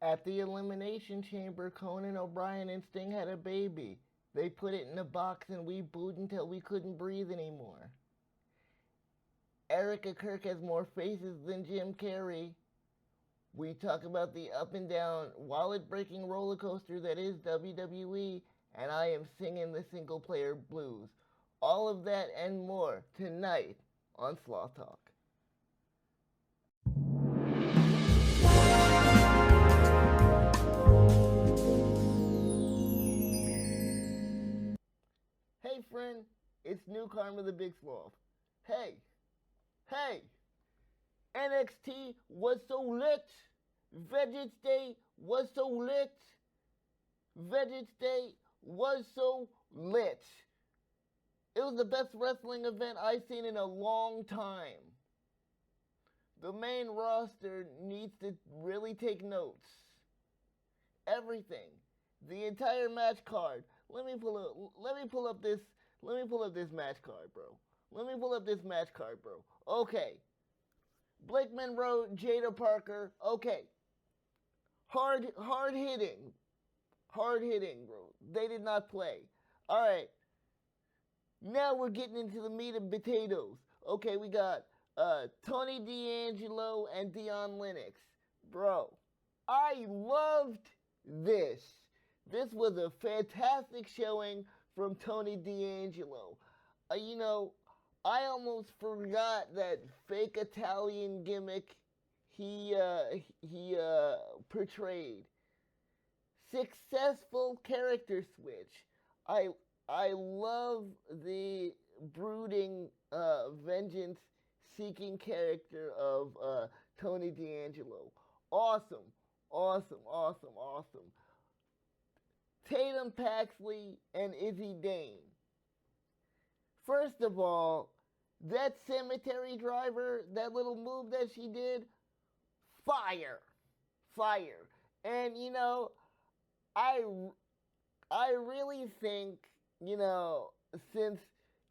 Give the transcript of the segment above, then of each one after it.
At the Elimination Chamber, Conan O'Brien and Sting had a baby. They put it in a box and we booed until we couldn't breathe anymore. Erica Kirk has more faces than Jim Carrey. We talk about the up and down, wallet breaking roller coaster that is WWE, and I am singing the single player blues. All of that and more tonight on Sloth Talk. Hey friend, it's New Karma the Big Sloth. Hey, NXT was so lit. Vengeance Day was so lit. Vengeance Day was so lit. It was the best wrestling event I've seen in a long time. The main roster needs to really take notes. Everything. The entire match card. Let me pull up this match card, bro. Okay. Blake Monroe, Jada Parker. Okay. Hard hitting, bro. They did not play. All right. Now we're getting into the meat and potatoes. Okay, we got Tony D'Angelo and Dion Lennox. Bro, I loved this. This was a fantastic showing from Tony D'Angelo. I almost forgot that fake Italian gimmick he portrayed. Successful character switch. I love the brooding, vengeance-seeking character of Tony D'Angelo. Awesome. Tatum Paxley and Izzy Dane. First of all, that cemetery driver, that little move that she did, fire. And I really think, since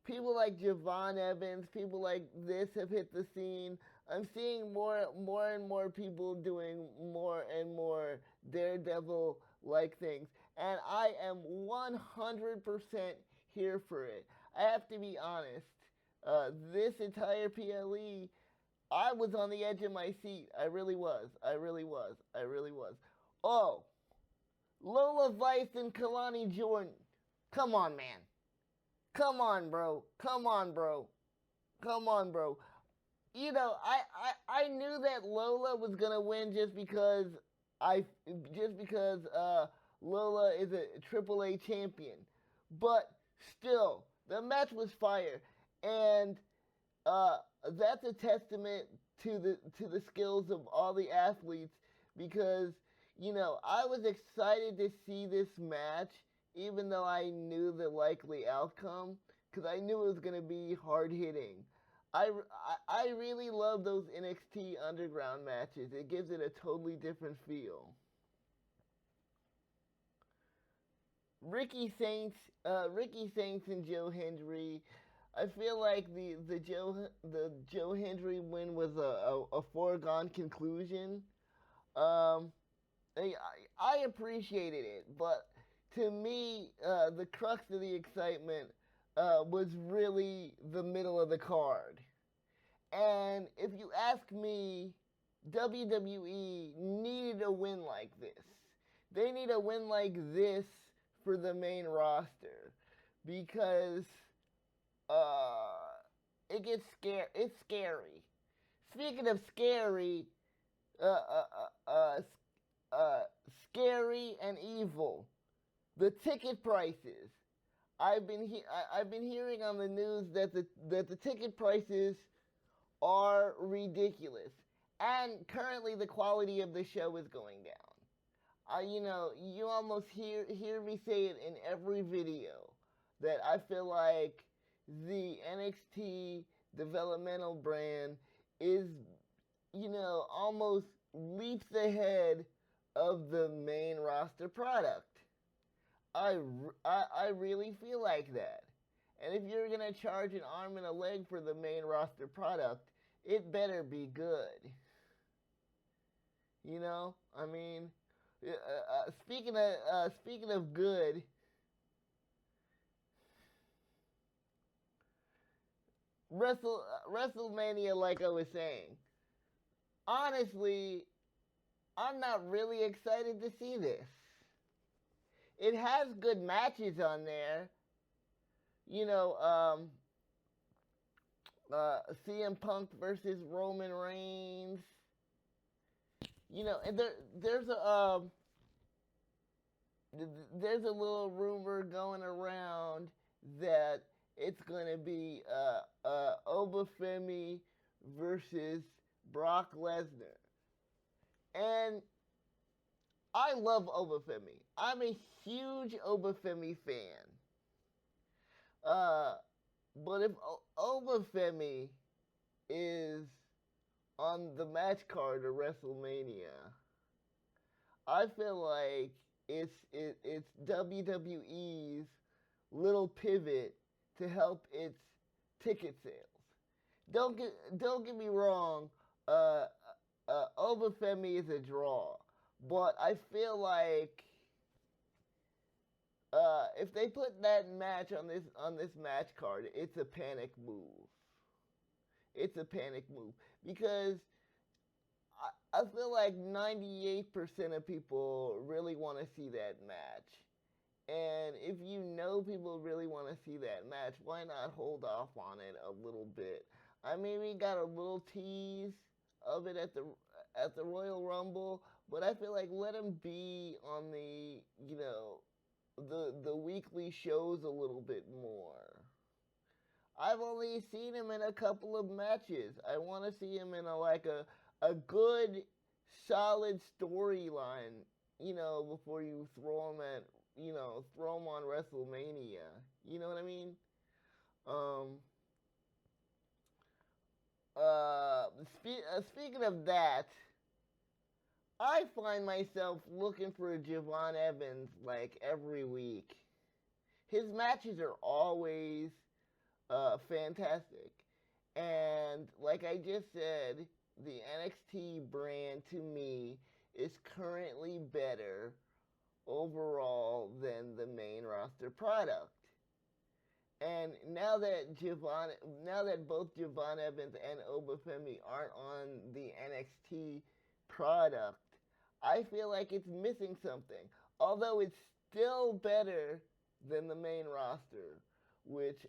people like Javon Evans, people like this have hit the scene, I'm seeing more and more people doing more and more Daredevil-like things. And I am 100% here for it. I have to be honest. This entire PLE, I was on the edge of my seat. I really was. Oh, Lola Vice and Kalani Jordan. Come on, man. Come on, bro. I knew that Lola was gonna win just because Lola is a AAA champion. But still, the match was fire, and that's a testament to the skills of all the athletes, because I was excited to see this match, even though I knew the likely outcome, because I knew it was going to be hard hitting. I really love those NXT Underground matches. It gives it a totally different feel. Ricky Saints and Joe Hendry. I feel like the Joe Hendry win was a foregone conclusion. I appreciated it, but to me, the crux of the excitement was really the middle of the card. And if you ask me, WWE needed a win like this. They need a win like this for the main roster, because it's scary. Speaking of scary, scary and evil, the ticket prices. I've been hearing on the news that the ticket prices are ridiculous, and currently the quality of the show is going down. You almost hear me say it in every video that I feel like the NXT developmental brand is, almost leaps ahead of the main roster product. I really feel like that. And if you're going to charge an arm and a leg for the main roster product, it better be good. Speaking of good, WrestleMania, like I was saying, honestly, I'm not really excited to see this. It has good matches on there. You know, CM Punk versus Roman Reigns. You know, and there's a little rumor going around that it's gonna be Obafemi versus Brock Lesnar, and I love Obafemi. I'm a huge Obafemi fan. Uh, but if Obafemi is on the match card of WrestleMania, I feel like it's WWE's little pivot to help its ticket sales. Don't get me wrong. Obafemi is a draw, but I feel like if they put that match on this match card, it's a panic move. It's a panic move because I feel like 98% of people really want to see that match. And if you know people really want to see that match, why not hold off on it a little bit? I mean, we got a little tease of it at the Royal Rumble, but I feel like let him be on the, you know, the weekly shows a little bit more. I've only seen him in a couple of matches. I want to see him in a good solid storyline, you know, before you throw him on WrestleMania. You know what I mean? Speaking of that, I find myself looking for Javon Evans like every week. His matches are always fantastic. And like I just said, the NXT brand to me is currently better overall than the main roster product. And now that both Javon Evans and Obafemi aren't on the NXT product, I feel like it's missing something. Although it's still better than the main roster, which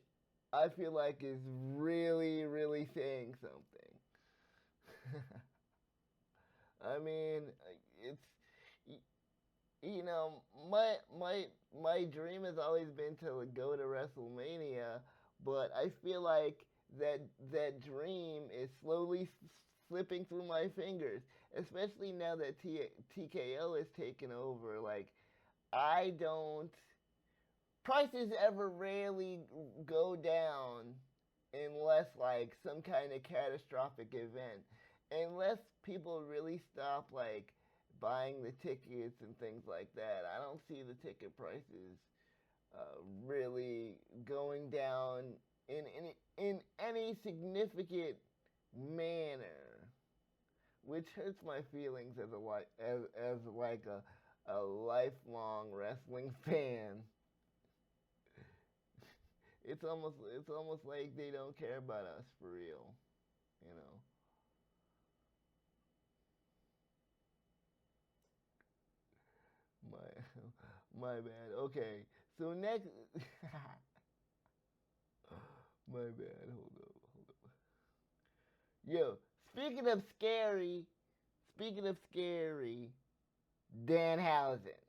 I feel like is really, really saying something. I mean, it's, you know, my dream has always been to go to WrestleMania, but I feel like that dream is slowly slipping through my fingers, especially now that TKO has taken over. Like, I don't prices ever rarely go down unless like some kind of catastrophic event. Unless people really stop like buying the tickets and things like that, I don't see the ticket prices really going down in any significant manner, which hurts my feelings as a lifelong wrestling fan. It's almost like they don't care about us for real, you know. My bad. Okay, so next, my bad. Hold up. Yo, speaking of scary, Danhausen.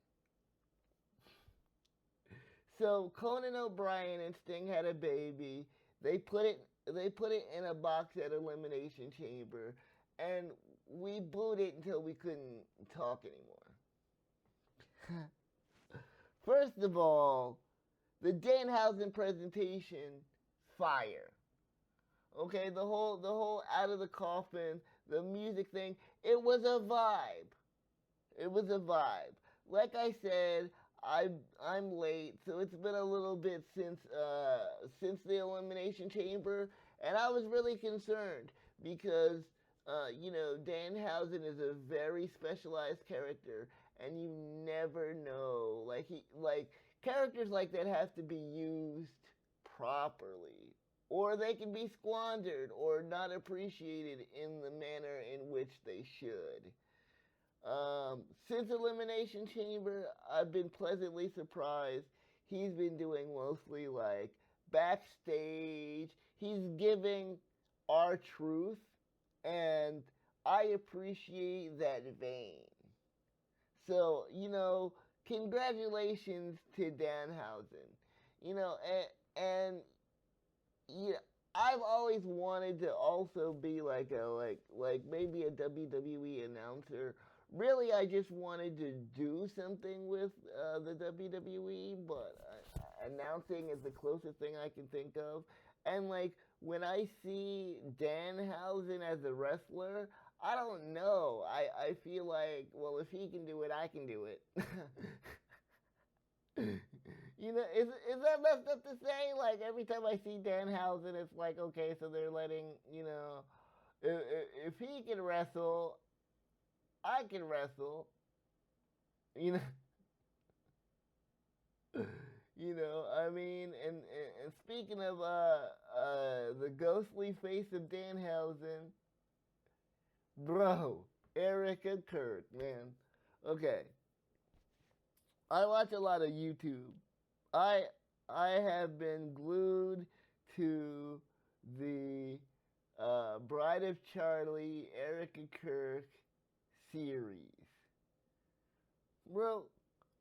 So Conan O'Brien and Sting had a baby. They put it in a box at Elimination Chamber, and we booed it until we couldn't talk anymore. First of all, the Danhausen presentation, fire. Okay, the whole out of the coffin, the music thing, it was a vibe. It was a vibe. Like I said, I'm late, so it's been a little bit since the Elimination Chamber, and I was really concerned because Danhausen is a very specialized character, and you never know. Like characters like that have to be used properly, or they can be squandered or not appreciated in the manner in which they should. Since Elimination Chamber, I've been pleasantly surprised. He's been doing mostly like backstage. He's giving our truth, and I appreciate that vein. So, congratulations to Danhausen. And yeah, I've always wanted to also be like maybe a WWE announcer. Really, I just wanted to do something with the WWE, but announcing is the closest thing I can think of. And like when I see Danhausen as a wrestler, I don't know. I feel like, well, if he can do it, I can do it. Is that messed up to say? Like every time I see Danhausen, it's like, okay, so they're letting, if he can wrestle, I can wrestle. You know, I mean, and speaking of the ghostly face of Danhausen, bro, Erica Kirk, man. Okay, I watch a lot of YouTube. I I have been glued to the Bride of Charlie, Erica Kirk series. Bro,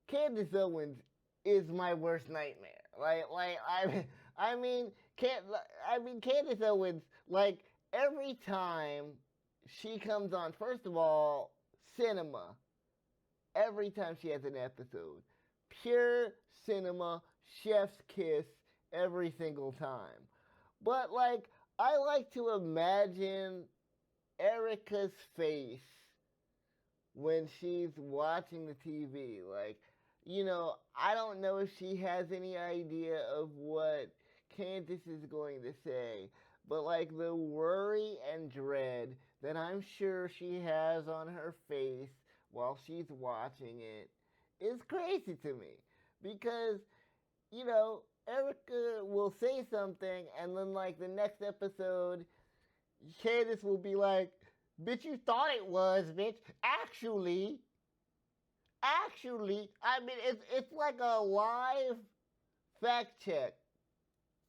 Candace Owens is my worst nightmare. I mean, Candace Owens. Like every time she comes on, first of all, cinema. Every time she has an episode, pure cinema, chef's kiss every single time. But like, I like to imagine Erica's face when she's watching the TV. Like, I don't know if she has any idea of what Candace is going to say, but like the worry and dread that I'm sure she has on her face while she's watching it is crazy to me. Because, Erica will say something and then like the next episode, Candace will be like, bitch, you thought it was, bitch. Actually, I mean, it's like a live fact check.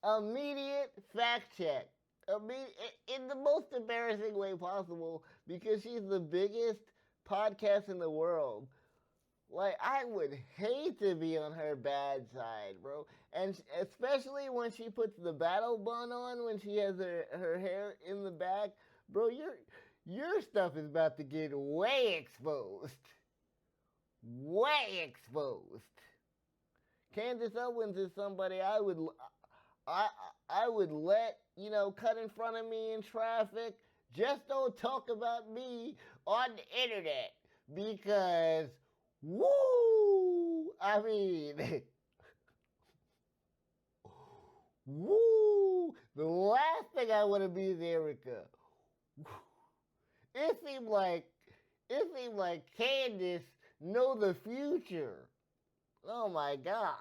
Immediate fact check. In the most embarrassing way possible because she's the biggest podcast in the world. Like, I would hate to be on her bad side, bro. And especially when she puts the battle bun on, when she has her hair in the back. Bro, your stuff is about to get way exposed. Way exposed. Candace Owens is somebody I would let, cut in front of me in traffic. Just don't talk about me on the internet. Because, woo! I mean, woo! The last thing I want to be is Erica. It seemed like Candace know the future. Oh my God.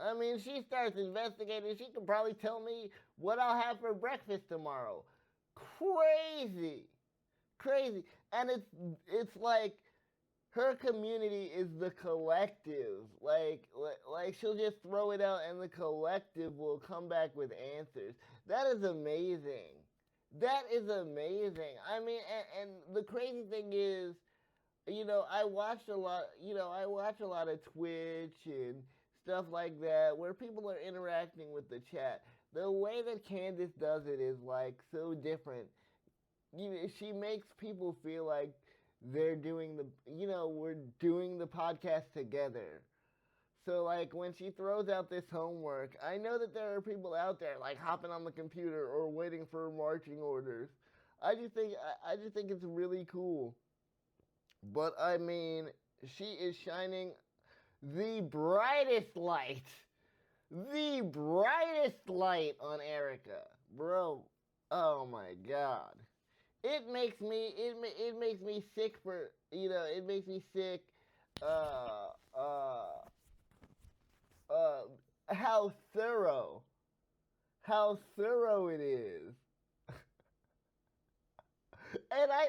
I mean, she starts investigating. She can probably tell me what I'll have for breakfast tomorrow. Crazy. And it's like her community is the collective. Like she'll just throw it out and the collective will come back with answers. That is amazing. I mean, and the crazy thing is, I watch a lot of Twitch and stuff like that where people are interacting with the chat. The way that Candace does it is like so different. She makes people feel like they're doing we're doing the podcast together. So like when she throws out this homework, I know that there are people out there like hopping on the computer or waiting for marching orders. I just think it's really cool. But I mean, she is shining the brightest light on Erica. Bro, oh my God. it makes me sick for, it makes me sick uh uh uh how thorough it is. And I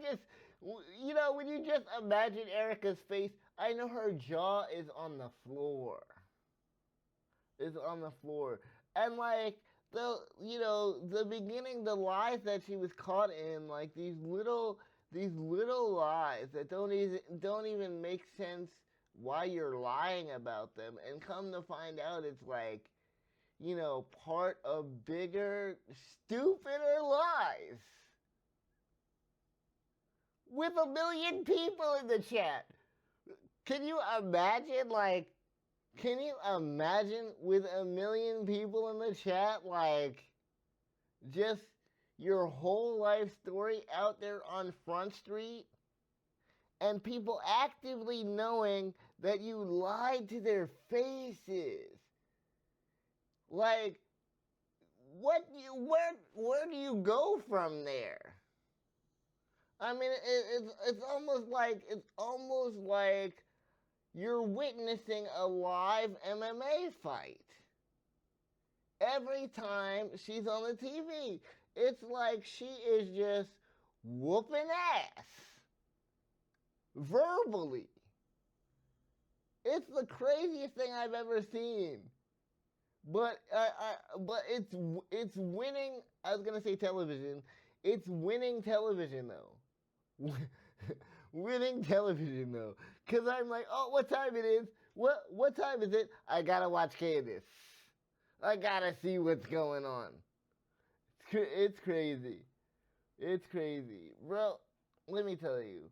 just, when you just imagine Erica's face, I know her jaw is on the floor. Is on the floor. And like the beginning, the lies that she was caught in, like these little lies that don't even make sense why you're lying about them, and come to find out it's like, part of bigger, stupider lies. With 1 million people in the chat. Can you imagine, with 1 million people in the chat, like, just your whole life story out there on Front Street, and people actively knowing that you lied to their faces? Like, where do you go from there? I mean, it's almost like you're witnessing a live MMA fight. Every time she's on the TV, it's like she is just whooping ass verbally. It's the craziest thing I've ever seen. But it's winning. I was gonna say television. It's winning television though. Winning television though, because I'm like, oh, what time it is? What time is it? I gotta watch Candace. I gotta see what's going on. It's crazy. It's crazy, bro. Let me tell you.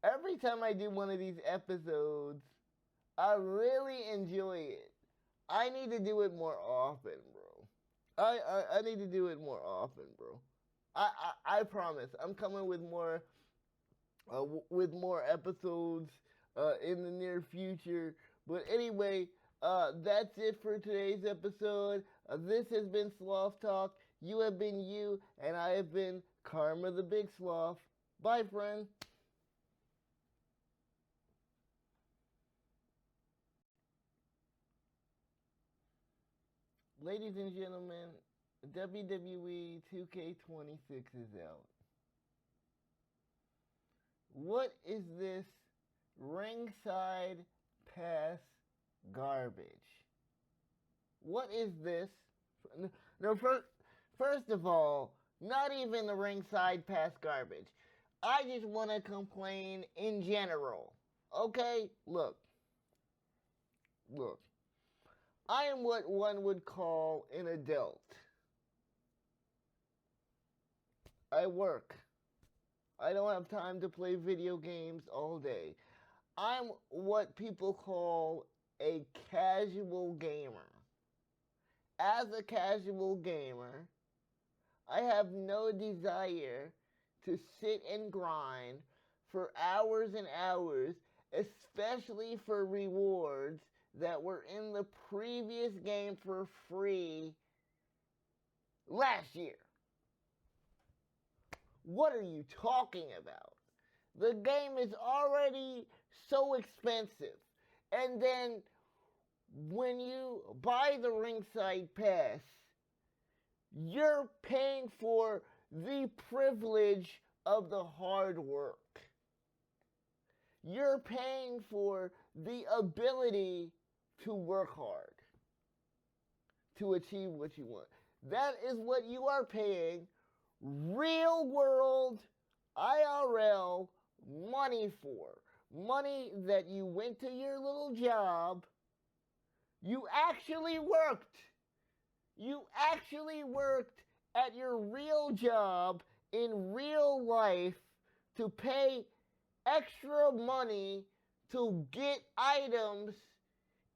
Every time I do one of these episodes, I really enjoy it. I need to do it more often, bro. I need to do it more often, bro. I promise. I'm coming with more episodes in the near future. But anyway, that's it for today's episode. This has been Sloth Talk. You have been you, and I have been Karma the Big Sloth. Bye, friend. Ladies and gentlemen, WWE 2K26 is out. What is this ringside pass garbage? What is this? No, first of all, not even the ringside pass garbage. I just want to complain in general. Okay? Look. I am what one would call an adult. I work. I don't have time to play video games all day. I'm what people call a casual gamer. As a casual gamer, I have no desire to sit and grind for hours and hours, especially for rewards that were in the previous game for free last year. What are you talking about? The game is already so expensive. And then when you buy the ringside pass, you're paying for the privilege of the hard work. You're paying for the ability to work hard to achieve what you want. That is what you are paying real world IRL money for. Money that you went to your little job. You actually worked. You actually worked at your real job in real life to pay extra money to get items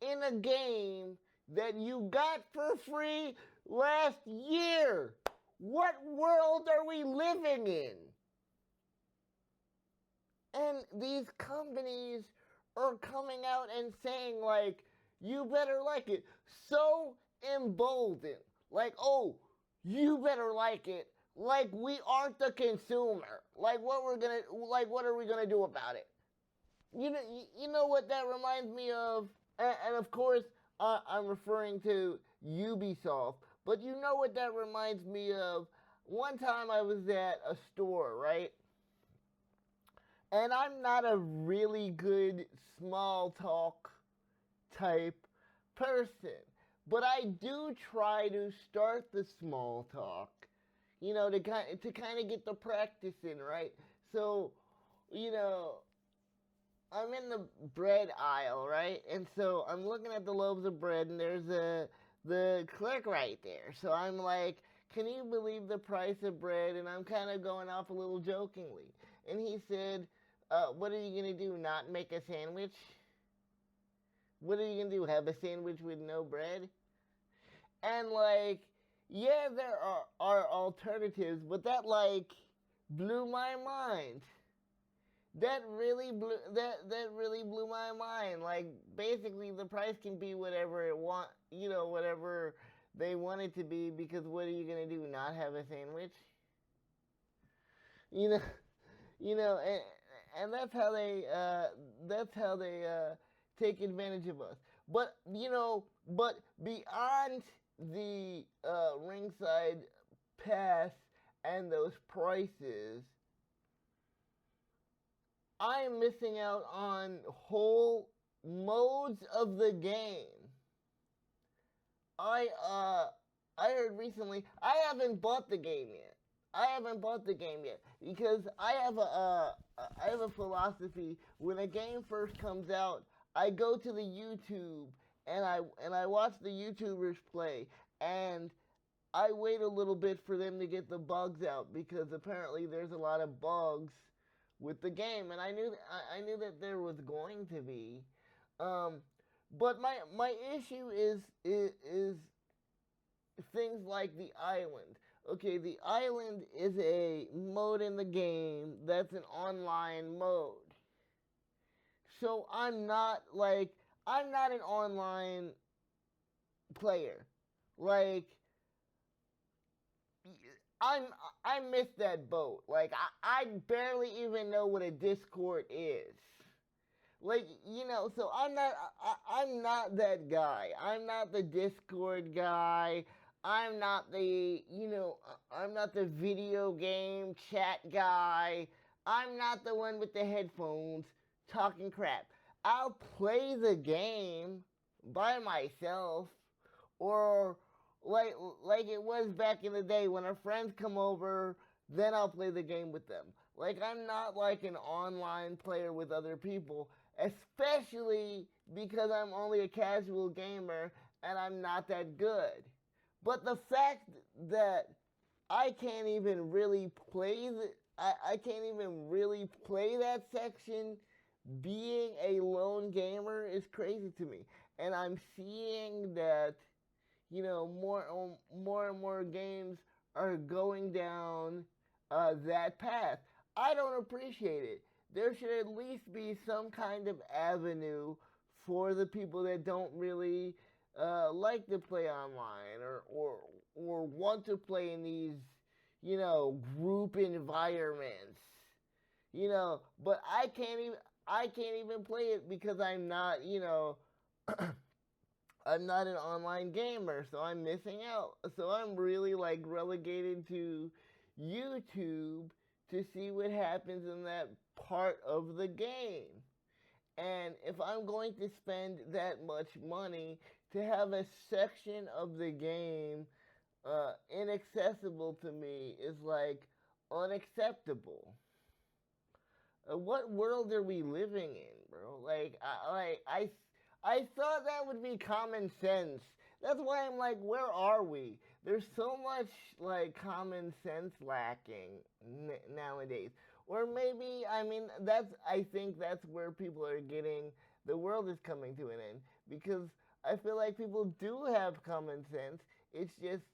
in a game that you got for free last year. What world are we living in? And these companies are coming out and saying, like, you better like it. So emboldened. Like, oh, you better like it. like we aren't the consumer. Like what are we gonna do about it? You know what that reminds me of, and of course I'm referring to Ubisoft. But you know what that reminds me of? One time I was at a store, right? And I'm not a really good small talk type person, but I do try to start the small talk, to kind of get the practice in, right? So, you know, I'm in the bread aisle, right? And so I'm looking at the loaves of bread, and there's the clerk right there. So I'm like, "Can you believe the price of bread?" And I'm kind of going off a little jokingly. And he said, "What are you gonna do? Not make a sandwich? What are you gonna do? Have a sandwich with no bread?" And like, yeah, there are alternatives, but that like blew my mind. That really blew my mind. Like basically the price can be whatever it want, whatever they want it to be, because what are you gonna do? Not have a sandwich? You know, and that's how they take advantage of us. But beyond the ringside pass and those prices, I am missing out on whole modes of the game. I uh I heard recently I haven't bought the game yet. I haven't bought the game yet because I have a philosophy. When a game first comes out, I go to the YouTube and I watch the YouTubers play, and I wait a little bit for them to get the bugs out, because apparently there's a lot of bugs with the game, and I knew that there was going to be. Um, but my issue is things like the island. Okay, the island is a mode in the game that's an online mode. So I'm not an online player. Like I'm I missed that boat. Like I barely even know what a Discord is. Like, so I'm not that guy. I'm not the Discord guy. I'm not I'm not the video game chat guy. I'm not the one with the headphones talking crap. I'll play the game by myself, or like like it was back in the day when our friends come over, then I'll play the game with them. Like I'm not like an online player with other people, especially because I'm only a casual gamer and I'm not that good. But the fact that I can't even really play I can't even really play that section being a lone gamer is crazy to me. And I'm seeing that, more and more games are going down that path. I don't appreciate it. There should at least be some kind of avenue for the people that don't really like to play online, or want to play in these, group environments. But I can't even play it because I'm not, I'm not an online gamer, so I'm missing out. So I'm really like relegated to YouTube to see what happens in that part of the game. And if I'm going to spend that much money to have a section of the game inaccessible to me, is like unacceptable. What world are we living in, bro? I thought that would be common sense. That's why I'm like, where are we? There's so much like common sense lacking nowadays. Or maybe, I think that's where people are getting, the world is coming to an end, because I feel like people do have common sense. It's just,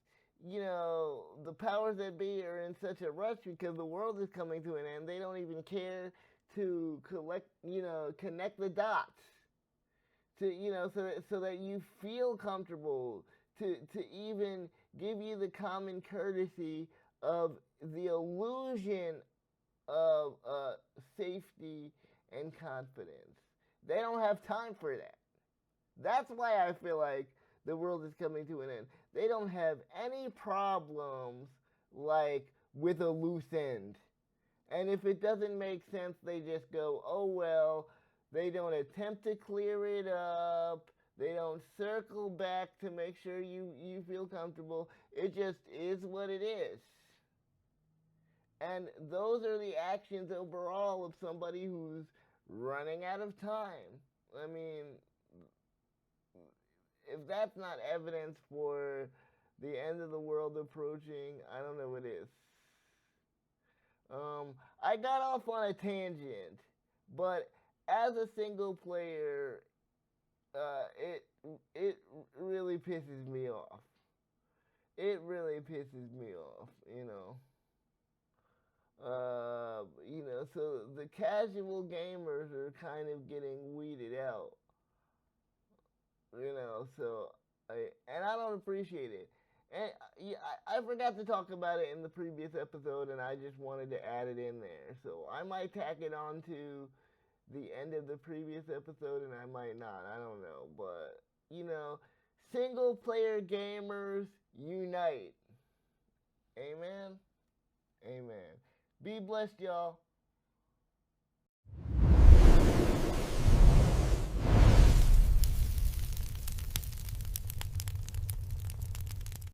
the powers that be are in such a rush because the world is coming to an end. They don't even care to connect the dots to, so that you feel comfortable to even give you the common courtesy of the illusion of safety and confidence. They don't have time for that. That's why I feel like the world is coming to an end. They don't have any problems like with a loose end. And if it doesn't make sense, they just go, oh well. They don't attempt to clear it up. They don't circle back to make sure you feel comfortable. It just is what it is. And those are the actions overall of somebody who's running out of time. I mean, if that's not evidence for the end of the world approaching, I don't know what is. I got off on a tangent, but as a single player, it really pisses me off. It really pisses me off, you know. So the casual gamers are kind of getting weeded out, so I don't appreciate it. And yeah, I forgot to talk about it in the previous episode, and I just wanted to add it in there. So I might tack it on to the end of the previous episode, and I might not. I don't know. But, single player gamers unite. Amen? Amen. Be blessed, y'all.